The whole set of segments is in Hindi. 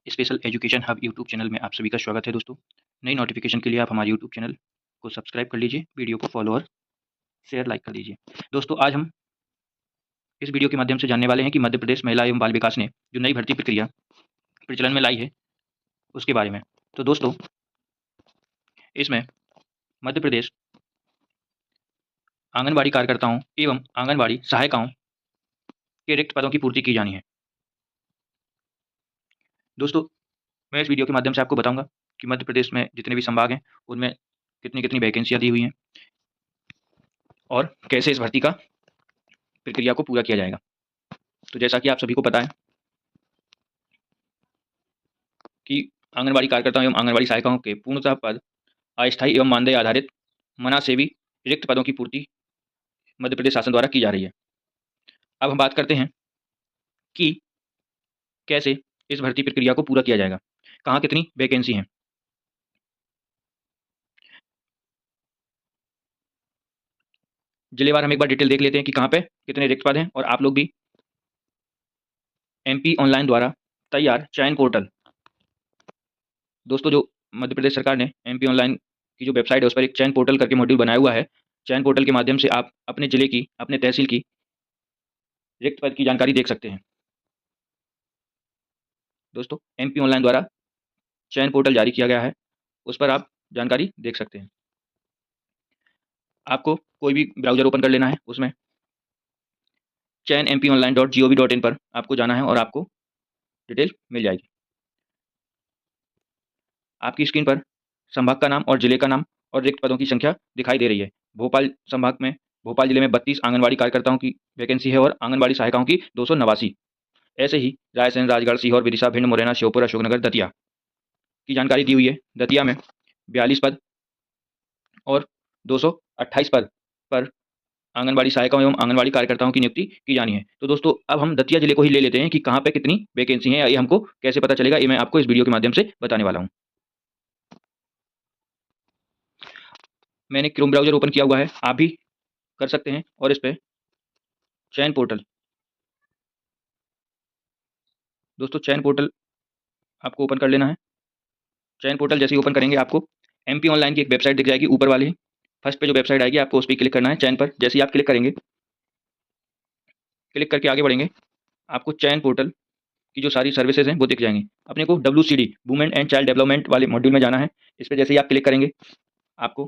Special education hub YouTube channel में आप सभी का स्वागत है दोस्तों। नई नोटिफिकेशन के लिए आप हमारे यूट्यूब चैनल को सब्सक्राइब कर लीजिए, वीडियो को फॉलो और शेयर लाइक कर लीजिए। दोस्तों आज हम इस वीडियो के माध्यम से जानने वाले हैं कि मध्य प्रदेश महिला एवं बाल विकास ने जो नई भर्ती प्रक्रिया प्रचलन में लाई है उसके बारे में। तो दोस्तों इसमें मध्य प्रदेश आंगनबाड़ी कार्यकर्ताओं एवं आंगनबाड़ी सहायिकाओं के रिक्त पदों की पूर्ति की जानी है। दोस्तों मैं इस वीडियो के माध्यम से आपको बताऊंगा कि मध्य प्रदेश में जितने भी संभाग हैं उनमें कितनी कितनी वैकेंसियां दी हुई हैं और कैसे इस भर्ती का प्रक्रिया को पूरा किया जाएगा। तो जैसा कि आप सभी को पता है कि आंगनबाड़ी कार्यकर्ताओं एवं आंगनबाड़ी सहायिकाओं के पूर्णतः पद अस्थायी एवं मानदेय आधारित मना सेवी रिक्त पदों की पूर्ति मध्य प्रदेश शासन द्वारा की जा रही है। अब हम बात करते हैं कि कैसे इस भर्ती प्रक्रिया को पूरा किया जाएगा, कहाँ कितनी वैकेंसी हैं। जिलेवार हम एक बार डिटेल देख लेते हैं कि कहाँ पे कितने रिक्त पद हैं और आप लोग भी MP ऑनलाइन द्वारा तैयार चयन पोर्टल, दोस्तों जो मध्य प्रदेश सरकार ने MP ऑनलाइन की जो वेबसाइट है उस पर एक चयन पोर्टल करके मॉड्यूल बनाया हुआ है। चयन पोर्टल के माध्यम से आप अपने जिले की, अपने तहसील की रिक्त पद की जानकारी देख सकते हैं। दोस्तों MP ऑनलाइन द्वारा चयन पोर्टल जारी किया गया है, उस पर आप जानकारी देख सकते हैं। आपको कोई भी ब्राउजर ओपन कर लेना है, उसमें चयन mponline.gov.in पर आपको जाना है और आपको डिटेल मिल जाएगी। आपकी स्क्रीन पर संभाग का नाम और जिले का नाम और रिक्त पदों की संख्या दिखाई दे रही है। भोपाल संभाग में, भोपाल जिले में 32 आंगनबाड़ी कार्यकर्ताओं की वैकेंसी है और आंगनबाड़ी सहायिकाओं की 289। ऐसे ही रायसेन, राजगढ़, सीहोर, विदिशा, भिंड, मुरैना, श्योपुर, अशोकनगर, दतिया की जानकारी दी हुई है। दतिया में 42 पद और 228 पद पर आंगनबाड़ी सहायिकाओं एवं आंगनबाड़ी कार्यकर्ताओं की नियुक्ति की जानी है। तो दोस्तों अब हम दतिया जिले को ही ले लेते हैं कि कहाँ पे कितनी वैकेंसी है, ये हमको कैसे पता चलेगा, ये मैं आपको इस वीडियो के माध्यम से बताने वाला हूँ। मैंने क्रोम ब्राउजर ओपन किया हुआ है, आप भी कर सकते हैं और इस पे चयन पोर्टल, दोस्तों चयन पोर्टल आपको ओपन कर लेना है। चयन पोर्टल जैसे ही ओपन करेंगे आपको MP ऑनलाइन की एक वेबसाइट दिख जाएगी ऊपर वाली, फर्स्ट पे जो वेबसाइट आएगी आपको उस पर क्लिक करना है, चयन पर। जैसे ही आप क्लिक करेंगे, क्लिक करके आगे बढ़ेंगे, आपको चयन पोर्टल की जो सारी सर्विसेज हैं वो दिख जाएंगी। अपने को WCD women and child development वाले मॉड्यूल में जाना है। इस पर जैसे ही आप क्लिक करेंगे आपको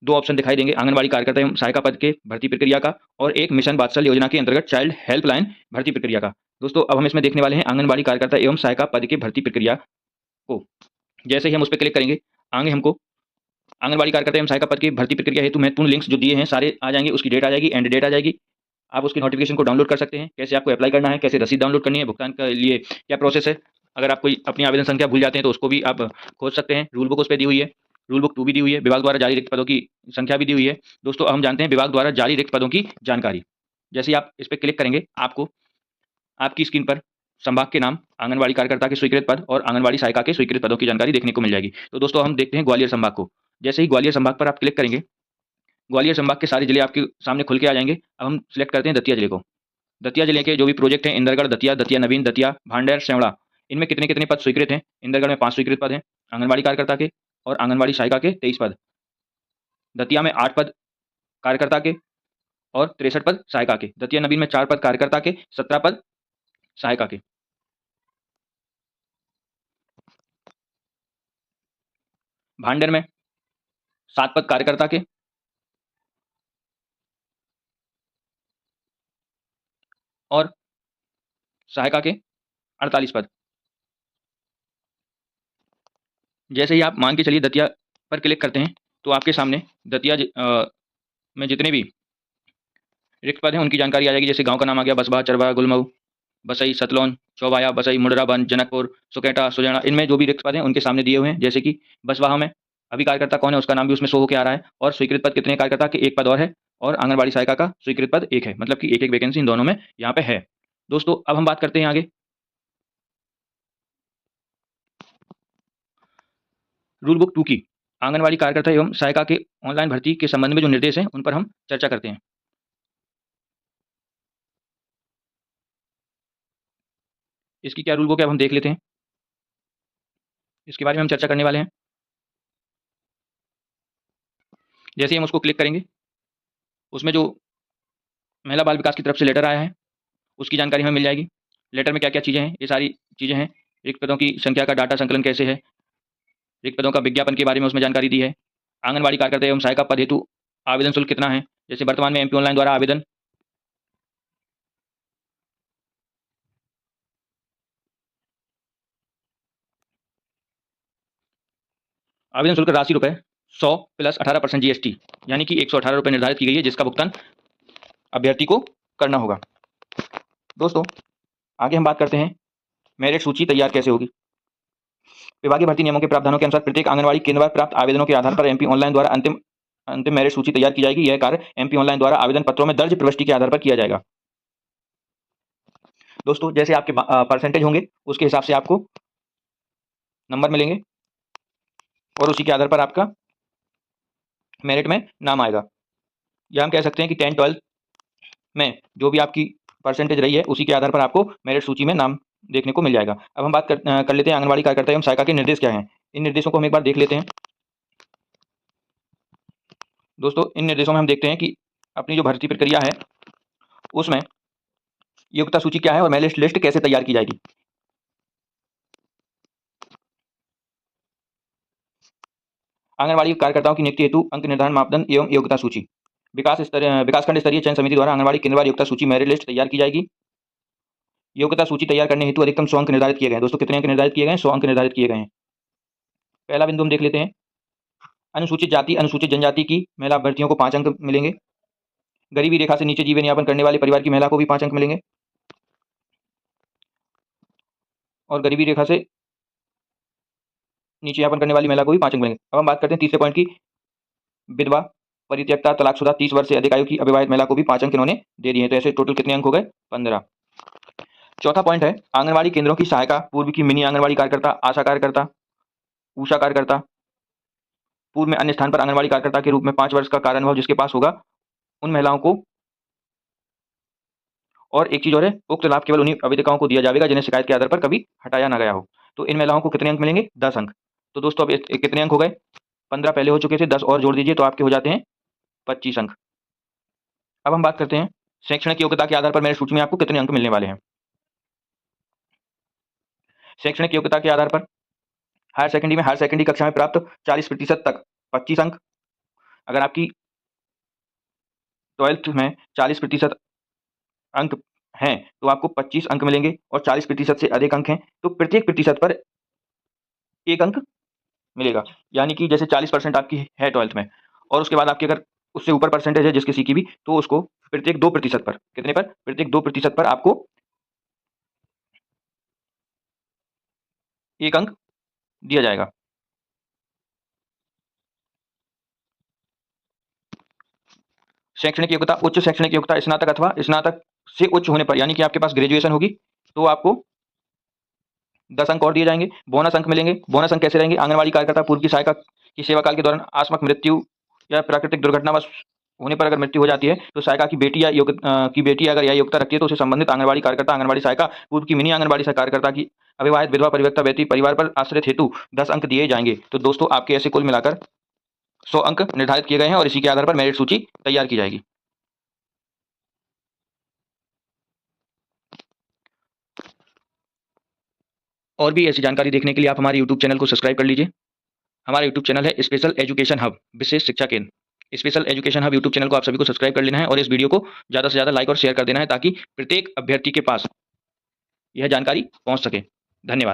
दो ऑप्शन दिखाई देंगे, आंगनबाड़ी कार्यकर्ता एवं सहायिका पद के भर्ती प्रक्रिया का और एक मिशन वात्सल योजना के अंतर्गत चाइल्ड हेल्पलाइन भर्ती प्रक्रिया का। दोस्तों अब हम इसमें देखने वाले हैं आंगनबाड़ी कार्यकर्ता एवं सहायिका पद के भर्ती प्रक्रिया को। जैसे ही हम उस पर क्लिक करेंगे, आगे हमको आंगनबाड़ी कार्यकर्ता एवं सहायिका पद की भर्ती प्रक्रिया हेतु महत्वपूर्ण लिंक्स जो दिए हैं सारे आ जाएंगे, उसकी डेट आ जाएगी, एंड डेट आ जाएगी। आप उसकी नोटिफिकेशन को डाउनलोड कर सकते हैं, कैसे आपको अप्लाई करना है, कैसे रसीद डाउनलोड करनी है, भुगतान के लिए क्या प्रोसेस है। अगर आप कोई अपनी आवेदन संख्या भूल जाते हैं तो उसको भी आप खोज सकते हैं। रूल बुक उस पर दी हुई है, रूल बुक 2 भी दी हुई है, विभाग द्वारा जारी रिक्त पदों की संख्या भी दी हुई है। दोस्तों हम जानते हैं विभाग द्वारा जारी रिक्त पदों की जानकारी। जैसे ही आप इस पर क्लिक करेंगे, आपको आपकी स्क्रीन पर संभाग के नाम, आंगनबाड़ी कार्यकर्ता के स्वीकृत पद और आंगनबाड़ी सहायिका के स्वीकृत पदों की जानकारी देखने को मिल जाएगी। तो दोस्तों हम देखते हैं ग्वालियर संभाग को। जैसे ही ग्वालियर संभाग पर आप क्लिक करेंगे, ग्वालियर संभाग के सारे जिले आपके सामने खुल के आ जाएंगे। अब हम सिलेक्ट करते हैं दतिया जिले को। दतिया जिले के जो भी प्रोजेक्ट हैं, इंदरगढ़, दतिया, दतिया नवीन, दतिया, भांडेर, सेवड़ा, इनमें कितने कितने पद स्वीकृत हैं। इंदरगढ़ में 5 स्वीकृत पद हैं आंगनबाड़ी कार्यकर्ता के और आंगनबाड़ी सहायिका के 23 पद। दतिया में 8 पद कार्यकर्ता के और 63 पद सहायिका के। दतिया नवीन में 4 पद कार्यकर्ता के, 17 पद सहायिका के। भांडेर में 7 पद कार्यकर्ता के और सहायिका के 48 पद। जैसे ही आप मान के चलिए दतिया पर क्लिक करते हैं तो आपके सामने दतिया में जितने भी रिक्त पद हैं उनकी जानकारी आ जाएगी। जैसे गांव का नाम आ गया बसबा, चरबा, गुलमऊ, बसई, सतलौन, चौबाया, बसई, मुंडराबंद, जनकपुर, सुकेटा, सुजैना, इनमें जो भी रिक्त पद हैं उनके सामने दिए हुए हैं। जैसे कि बसवाहा में अभी कार्यकर्ता कौन है उसका नाम भी उसमें शो होकर आ रहा है और स्वीकृत पद कितने कार्यकर्ता के, 1 पद और है और आंगनबाड़ी सहायिका का स्वीकृत पद 1 है, मतलब कि एक एक वैकेंसी इन दोनों में यहाँ पे है। दोस्तों अब हम बात करते हैं आगे रूल बुक 2 की। आंगनबाड़ी कार्यकर्ता एवं सहायिका के ऑनलाइन भर्ती के संबंध में जो निर्देश हैं उन पर हम चर्चा करते हैं। इसकी क्या रूल बुक है अब हम देख लेते हैं। इसके बारे में हम चर्चा करने वाले हैं। जैसे ही हम उसको क्लिक करेंगे, उसमें जो महिला बाल विकास की तरफ से लेटर आया है उसकी जानकारी हमें मिल जाएगी। लेटर में क्या क्या चीज़ें हैं, ये सारी चीज़ें हैं। रिक्त पदों की संख्या का डाटा संकलन कैसे है, रिक्त पदों का विज्ञापन के बारे में उसमें जानकारी दी है। आंगनबाड़ी कार्यकर्ता एवं सहायिका पद हेतु आवेदन शुल्क कितना है, जैसे वर्तमान में एमपी ऑनलाइन द्वारा आवेदन शुल्क राशि रुपये 100 प्लस 18% GST यानी कि 118 रुपये निर्धारित की गई है, जिसका भुगतान अभ्यर्थी को करना होगा। दोस्तों, आगे हम बात करते हैं मेरिट सूची तैयार कैसे होगी। विभागीय भर्ती नियमों के प्रावधानों के अनुसार प्रत्येक आंगनबाड़ी केंद्र पर प्राप्त आवेदनों के आधार पर एमपी ऑनलाइन द्वारा अंतिम मेरिट सूची तैयार की जाएगी। यह कार्य एमपी ऑनलाइन द्वारा आवेदन पत्रों में दर्ज प्रविष्टि के आधार पर किया जाएगा। दोस्तों, जैसे आपके परसेंटेज होंगे उसके हिसाब से आपको नंबर मिलेंगे और उसी के आधार पर आपका मेरिट में नाम आएगा। या हम कह सकते हैं कि 10-12 में जो भी आपकी परसेंटेज रही है उसी के आधार पर आपको मेरिट सूची में नाम देखने को मिल जाएगा। अब हम बात कर लेते हैं आंगनबाड़ी कार्यकर्ता एवं सहायिका के निर्देश क्या हैं। इन निर्देशों को हम एक बार देख लेते हैं। दोस्तों, इन निर्देशों में हम देखते हैं कि अपनी जो भर्ती प्रक्रिया है उसमें योग्यता सूची क्या है और मेरिट लिस्ट कैसे तैयार की जाएगी। आंगनबाड़ी कार्यकर्ताओं की नियुक्ति हेतु अंक निर्धारण मापदंड एवं योग्यता सूची विकासखंड स्तरीय चयन समिति द्वारा आंगनबाड़ी केंद्रवार योग्यता सूची मेरिट लिस्ट तैयार की जाएगी। योग्यता सूची तैयार करने हेतु अधिकतम 100 अंक निर्धारित किए गए हैं। दोस्तों, कितने अंक निर्धारित किए गए हैं? 100 अंक निर्धारित किए गए हैं। पहला बिंदु हम देख लेते हैं। अनुसूचित जाति अनुसूचित जनजाति की महिला अभ्यर्थियों को 5 अंक मिलेंगे। गरीबी रेखा से नीचे जीवन यापन करने वाले परिवार की महिला को भी 5 अंक मिलेंगे और गरीबी रेखा से नीचे यापन करने वाली महिला को भी 5 अंक मिलेंगे। अब हम बात करते हैं तीसरे पॉइंट की। विधवा, परित्यक्ता, तलाकशुदा, 30 वर्ष से अधिक आयु की अविवाहित महिला को भी 5 अंक इन्होंने दे दिए हैं। तो ऐसे टोटल कितने अंक हो गए? 15। चौथा पॉइंट है आंगनबाड़ी केंद्रों की सहायिका, पूर्व की मिनी आंगनबाड़ी कार्यकर्ता, आशा कार्यकर्ता, ऊषा कार्यकर्ता, पूर्व में अन्य स्थान पर आंगनबाड़ी कार्यकर्ता के रूप में 5 वर्ष का कार्यानुभव जिसके पास होगा उन महिलाओं को, और एक चीज और है, उक्त लाभ केवल उन्हीं आवेदिकाओं को दिया जाएगा जिन्हें शिकायत के आधार पर कभी हटाया ना गया हो। तो इन महिलाओं को कितने अंक मिलेंगे? 10 अंक। तो दोस्तों, अब कितने अंक हो गए? 15 पहले हो चुके थे, 10 और जोड़ दीजिए तो आपके हो जाते हैं 25 अंक। अब हम बात करते हैं शैक्षणिक योग्यता के आधार पर मेरिट सूची में आपको कितने अंक मिलने वाले हैं। शैक्षणिक योग्यता के आधार पर हायर सेकेंडरी कक्षा में प्राप्त 40% तक 25 अंक। अगर आपकी 12th में 40% अंक हैं तो आपको 25 अंक मिलेंगे और 40% से अधिक अंक हैं तो प्रत्येक प्रतिशत पर 1 अंक मिलेगा। यानी कि जैसे 40% आपकी है 12th में और उसके बाद आपकी अगर उससे ऊपर परसेंटेज है जिस किसी की भी, तो उसको प्रत्येक 2% पर, कितने पर? प्रत्येक 2% पर आपको 1 अंक दिया जाएगा। शैक्षणिक योग्यता, उच्च शैक्षणिक योग्यता स्नातक अथवा स्नातक से उच्च होने पर, यानी कि आपके पास ग्रेजुएशन होगी तो आपको 10 अंक और दिए जाएंगे। बोनस अंक मिलेंगे। बोनस अंक कैसे रहेंगे? आंगनबाड़ी कार्यकर्ता पूर्व की सहायिका की सेवा काल के दौरान आकस्मिक मृत्यु या प्राकृतिक दुर्घटनावश होने पर अगर मृत्यु हो जाती है तो सहायिका की बेटी अगर यह योग्यता रखती है तो उसे संबंधित आंगनबाड़ी कार्यकर्ता, आंगनबाड़ी सहायिका, पूर्व की मिनी आंगनबाड़ी कार्यकर्ता की अविवाहित, विधवा, परित्यक्ता व्यक्ति परिवार पर आश्रित हेतु 10 अंक दिए जाएंगे। तो दोस्तों, आपके ऐसे कुल मिलाकर 100 अंक निर्धारित किए गए हैं और इसी के आधार पर मेरिट सूची तैयार की जाएगी। और भी ऐसी जानकारी देखने के लिए आप हमारे यूट्यूब चैनल को सब्सक्राइब कर लीजिए। हमारा यूट्यूब चैनल है स्पेशल एजुकेशन हब, विशेष शिक्षा केंद्र। Special education hub YouTube channel को आप सभी को सब्सक्राइब कर लेना है और इस वीडियो को ज़्यादा से ज़्यादा लाइक और शेयर कर देना है ताकि प्रत्येक अभ्यर्थी के पास यह जानकारी पहुंच सके। धन्यवाद।